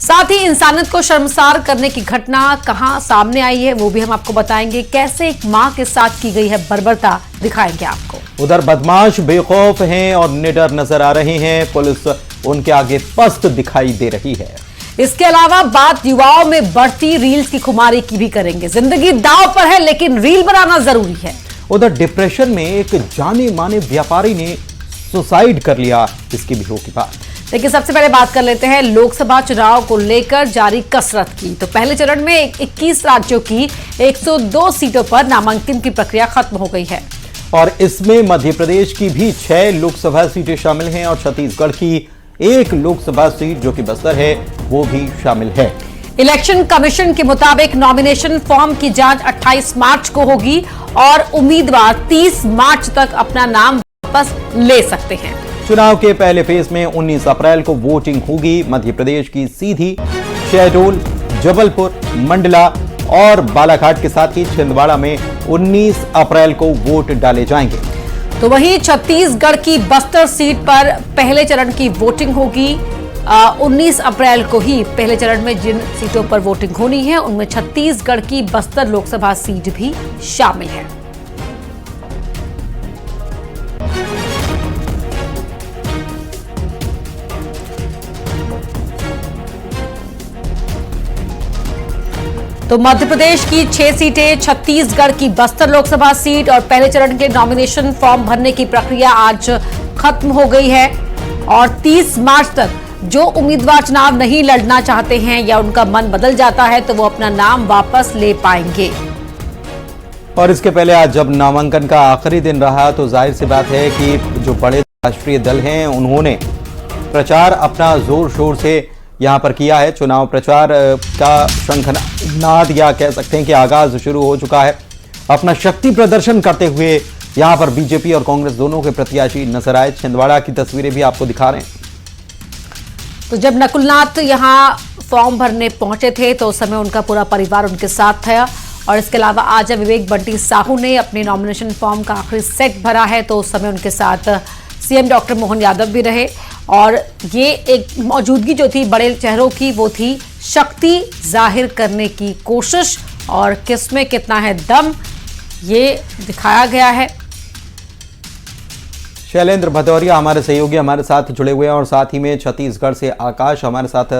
साथ ही इंसानियत को शर्मसार करने की घटना कहां सामने आई है वो भी हम आपको बताएंगे। कैसे एक मां के साथ की गई है बर्बरता दिखाएंगे आपको। उधर बदमाश बेखौफ हैं और निडर नजर आ रहे हैं, पुलिस उनके आगे पस्त दिखाई दे रही है। इसके अलावा बात युवाओं में बढ़ती रील्स की खुमारी की भी करेंगे। जिंदगी दांव पर है लेकिन रील बनाना जरूरी है। उधर डिप्रेशन में एक जाने माने व्यापारी ने सुसाइड कर लिया, इसकी भी होगी बात। लेकिन सबसे पहले बात कर लेते हैं लोकसभा चुनाव को लेकर जारी कसरत की। तो पहले चरण में 21 राज्यों की 102 सीटों पर नामांकन की प्रक्रिया खत्म हो गई है और इसमें मध्य प्रदेश की भी 6 लोकसभा सीटें शामिल हैं और छत्तीसगढ़ की 1 लोकसभा सीट जो कि बस्तर है वो भी शामिल है। इलेक्शन कमीशन के मुताबिक नॉमिनेशन फॉर्म की जांच 28 मार्च को होगी और उम्मीदवार 30 मार्च तक अपना नाम वापस ले सकते हैं। चुनाव के पहले फेज में 19 अप्रैल को वोटिंग होगी। मध्य प्रदेश की सीधी, शहडोल, जबलपुर, मंडला और बालाघाट के साथ ही छिंदवाड़ा में 19 अप्रैल को वोट डाले जाएंगे। तो वहीं छत्तीसगढ़ की बस्तर सीट पर पहले चरण की वोटिंग होगी। 19 अप्रैल को ही पहले चरण में जिन सीटों पर वोटिंग होनी है उनमें छत्तीसगढ़ की बस्तर लोकसभा सीट भी शामिल है। तो मध्य प्रदेश की 6 सीटें, छत्तीसगढ़ की बस्तर लोकसभा सीट और पहले चरण के नॉमिनेशन फॉर्म भरने की प्रक्रिया आज खत्म हो गई है और 30 मार्च तक जो उम्मीदवार चुनाव नहीं लड़ना चाहते हैं या उनका मन बदल जाता है तो वो अपना नाम वापस ले पाएंगे। और इसके पहले आज जब नामांकन का आखिरी दिन रहा तो जाहिर सी बात है कि जो बड़े राष्ट्रीय दल हैं उन्होंने प्रचार अपना जोर शोर से यहां पर किया है। चुनाव प्रचार का शंखनाद या कह सकते हैं कि आगाज शुरू हो चुका है। अपना शक्ति प्रदर्शन करते हुए यहां पर बीजेपी और कांग्रेस दोनों के प्रत्याशी नजर आए। छिंदवाड़ा की तस्वीरें भी आपको दिखा रहे हैं। तो जब नकुलनाथ यहां फॉर्म भरने पहुंचे थे तो उस समय उनका पूरा परिवार उनके साथ था और इसके अलावा आज जब विवेक बंटी साहू ने अपने नॉमिनेशन फॉर्म का आखिरी सेट भरा है तो उस समय उनके साथ सीएम डॉक्टर मोहन यादव भी रहे और ये एक मौजूदगी जो थी बड़े चेहरों की वो थी शक्ति जाहिर करने की कोशिश और किसमें कितना है दम ये दिखाया गया है। शैलेंद्र भदौरिया हमारे सहयोगी हमारे साथ जुड़े हुए हैं और साथ ही में छत्तीसगढ़ से आकाश हमारे साथ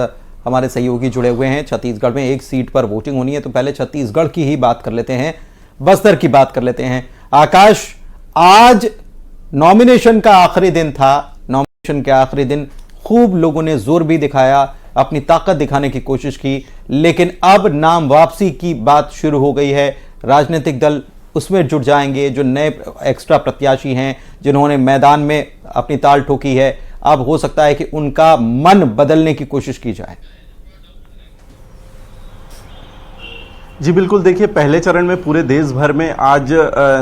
हमारे सहयोगी जुड़े हुए हैं। छत्तीसगढ़ में 1 सीट पर वोटिंग होनी है तो पहले छत्तीसगढ़ की ही बात कर लेते हैं, बस्तर की बात कर लेते हैं। आकाश, आज नॉमिनेशन का आखिरी दिन था। नॉमिनेशन के आखिरी दिन खूब लोगों ने जोर भी दिखाया, अपनी ताकत दिखाने की कोशिश की, लेकिन अब नाम वापसी की बात शुरू हो गई है। राजनीतिक दल उसमें जुट जाएंगे। जो नए एक्स्ट्रा प्रत्याशी हैं जिन्होंने मैदान में अपनी ताल ठोकी है, अब हो सकता है कि उनका मन बदलने की कोशिश की जाए। जी बिल्कुल, देखिए पहले चरण में पूरे देश भर में आज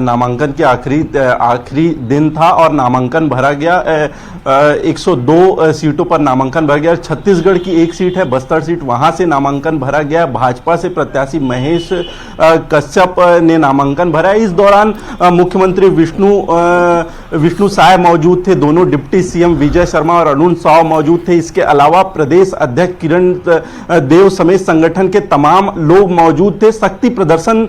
नामांकन के आखिरी दिन था और नामांकन भरा गया। 102 सीटों पर नामांकन भरा गया। छत्तीसगढ़ की 1 सीट है बस्तर सीट, वहां से नामांकन भरा गया। भाजपा से प्रत्याशी महेश कश्यप ने नामांकन भरा। इस दौरान मुख्यमंत्री विष्णु साय मौजूद थे, दोनों डिप्टी सीएम विजय शर्मा और अरुण साव मौजूद थे। इसके अलावा प्रदेश अध्यक्ष किरण देव समेत संगठन के तमाम लोग मौजूद थे। शक्ति प्रदर्शन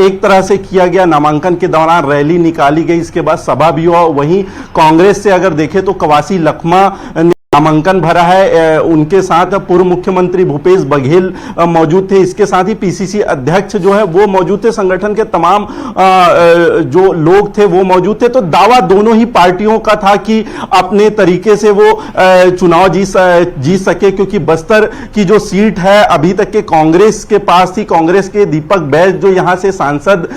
एक तरह से किया गया। नामांकन के दौरान रैली निकाली गई, इसके बाद सभा भी हुआ। वहीं कांग्रेस से अगर देखें तो कवासी लखमा ने नामांकन भरा है। उनके साथ पूर्व मुख्यमंत्री भूपेश बघेल मौजूद थे। इसके साथ ही पीसीसी अध्यक्ष जो है वो मौजूद थे। संगठन के तमाम जो लोग थे वो मौजूद थे। तो दावा दोनों ही पार्टियों का था कि अपने तरीके से वो चुनाव जीत सके, क्योंकि बस्तर की जो सीट है अभी तक के कांग्रेस के पास थी। कांग्रेस के दीपक बैज जो यहां से सांसद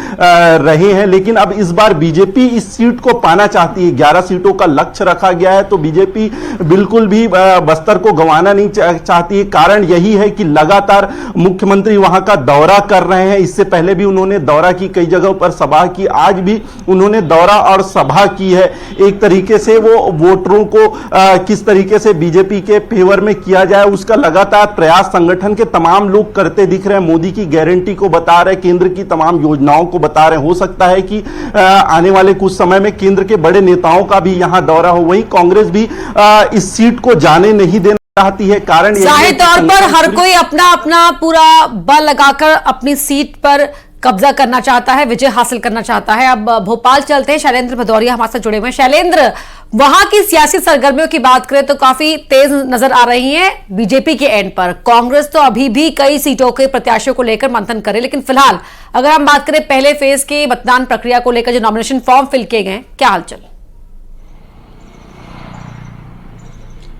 रहे हैं, लेकिन अब इस बार बीजेपी इस सीट को पाना चाहती है। 11 सीटों का लक्ष्य रखा गया है तो बीजेपी बिल्कुल भी बस्तर को गंवाना नहीं चाहती है। कारण यही है कि लगातार मुख्यमंत्री वहां का दौरा कर रहे हैं। इससे पहले भी उन्होंने दौरा की, कई जगहों पर सभा की, आज भी उन्होंने दौरा और सभा की है। एक तरीके से वो वोटरों को किस तरीके से बीजेपी के फेवर में किया जाए उसका लगातार प्रयास संगठन के तमाम लोग करते दिख रहे हैं। मोदी की गारंटी को बता रहे, केंद्र की तमाम योजनाओं को बता रहे। हो सकता है कि आने वाले कुछ समय में केंद्र के बड़े नेताओं का भी यहां दौरा हो। वहीं कांग्रेस भी इस सीट को जाने नहीं देना चाहती है। कारण यही है जाहिर कि तौर पर हर पूरी- कोई अपना अपना पूरा बल लगाकर अपनी सीट पर कब्जा करना चाहता है, विजय हासिल करना चाहता है। अब भोपाल चलते हैं, शैलेंद्र भदौरिया हमारे साथ जुड़े हुए हैं। शैलेंद्र, वहां की सियासी सरगर्मियों की बात करें तो काफी तेज नजर आ रही है बीजेपी के एंड पर। कांग्रेस तो अभी भी कई सीटों के प्रत्याशियों को लेकर मंथन करे, लेकिन फिलहाल अगर हम बात करें पहले फेज की मतदान प्रक्रिया को लेकर जो नॉमिनेशन फॉर्म फिल किए गए, क्या हालचाल?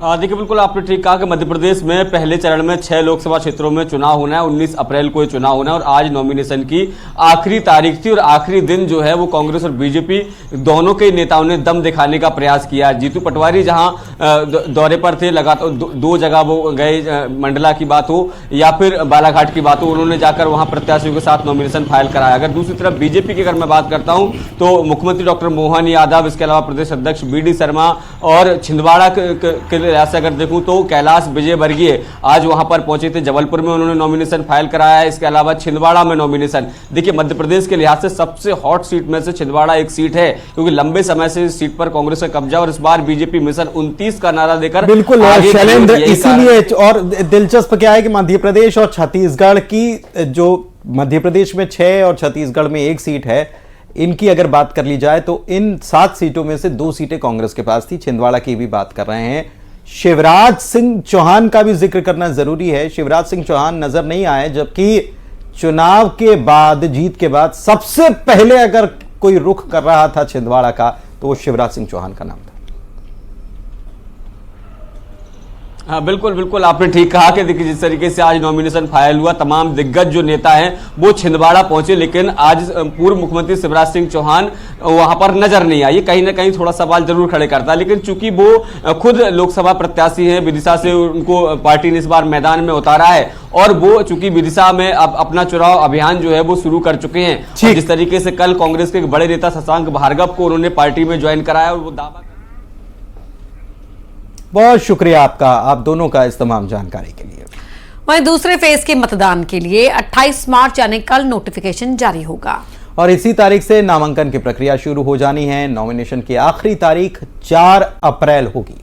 देखिए, बिल्कुल आपने ठीक कहा कि मध्य प्रदेश में पहले चरण में 6 लोकसभा क्षेत्रों में चुनाव होना है। 19 अप्रैल को ये चुनाव होना है और आज नॉमिनेशन की आखिरी तारीख थी और आखिरी दिन जो है वो कांग्रेस और बीजेपी दोनों के नेताओं ने दम दिखाने का प्रयास किया। जीतू पटवारी जहां दौरे पर थे, लगातार दो जगह वो गए, मंडला की बात हो या फिर बालाघाट की बात हो, उन्होंने जाकर वहां प्रत्याशियों के साथ नॉमिनेशन फाइल कराया। अगर दूसरी तरफ बीजेपी की अगर मैं बात करता हूं तो मुख्यमंत्री डॉक्टर मोहन यादव, इसके अलावा प्रदेश अध्यक्ष BD शर्मा और छिंदवाड़ा के से अगर देखूं तो कैलाश विजयवर्गीय आज वहां पर पहुंचे थे। जबलपुर में उन्होंने नॉमिनेशन फाइल कराया है। इसके अलावा छिंदवाड़ा में नॉमिनेशन, देखिए मध्य प्रदेश के लिहाज से सबसे हॉट सीट में से छिंदवाड़ा एक सीट है, क्योंकि लंबे समय से इस सीट पर कांग्रेस का कब्जा और इस बार बीजेपी मिशन 29 का नारा देकर बिल्कुल शैलेंद्र, इसीलिए और दिलचस्प क्या है कि मध्य प्रदेश और छत्तीसगढ़ की, जो मध्य प्रदेश में 6 और छत्तीसगढ़ में 1 सीट है, इनकी अगर बात कर ली जाए तो इन 7 सीटों में से 2 सीटें कांग्रेस के पास थी। छिंदवाड़ा की भी बात कर रहे हैं। शिवराज सिंह चौहान का भी जिक्र करना जरूरी है। शिवराज सिंह चौहान नजर नहीं आए, जबकि चुनाव के बाद, जीत के बाद सबसे पहले अगर कोई रुख कर रहा था छिंदवाड़ा का तो वो शिवराज सिंह चौहान का नाम था। हाँ, बिल्कुल बिल्कुल आपने ठीक कहा कि देखिए जिस तरीके से आज नॉमिनेशन फाइल हुआ, तमाम दिग्गज जो नेता हैं वो छिंदवाड़ा पहुंचे, लेकिन आज पूर्व मुख्यमंत्री शिवराज सिंह चौहान वहां पर नजर नहीं आए। कहीं ना कहीं थोड़ा सवाल जरूर खड़े करता है, लेकिन चूंकि वो खुद लोकसभा प्रत्याशी हैं, विदिशा से उनको पार्टी ने इस बार मैदान में उतारा है और वो चूंकि विदिशा में अब अपना चुनाव अभियान जो है वो शुरू कर चुके हैं। जिस तरीके से कल कांग्रेस के बड़े नेता शशांक भार्गव को उन्होंने पार्टी में ज्वाइन कराया और वो दावा। बहुत शुक्रिया आपका, आप दोनों का इस तमाम जानकारी के लिए। वहीं दूसरे फेज के मतदान के लिए 28 मार्च यानी कल नोटिफिकेशन जारी होगा और इसी तारीख से नामांकन की प्रक्रिया शुरू हो जानी है। नॉमिनेशन की आखिरी तारीख 4 अप्रैल होगी।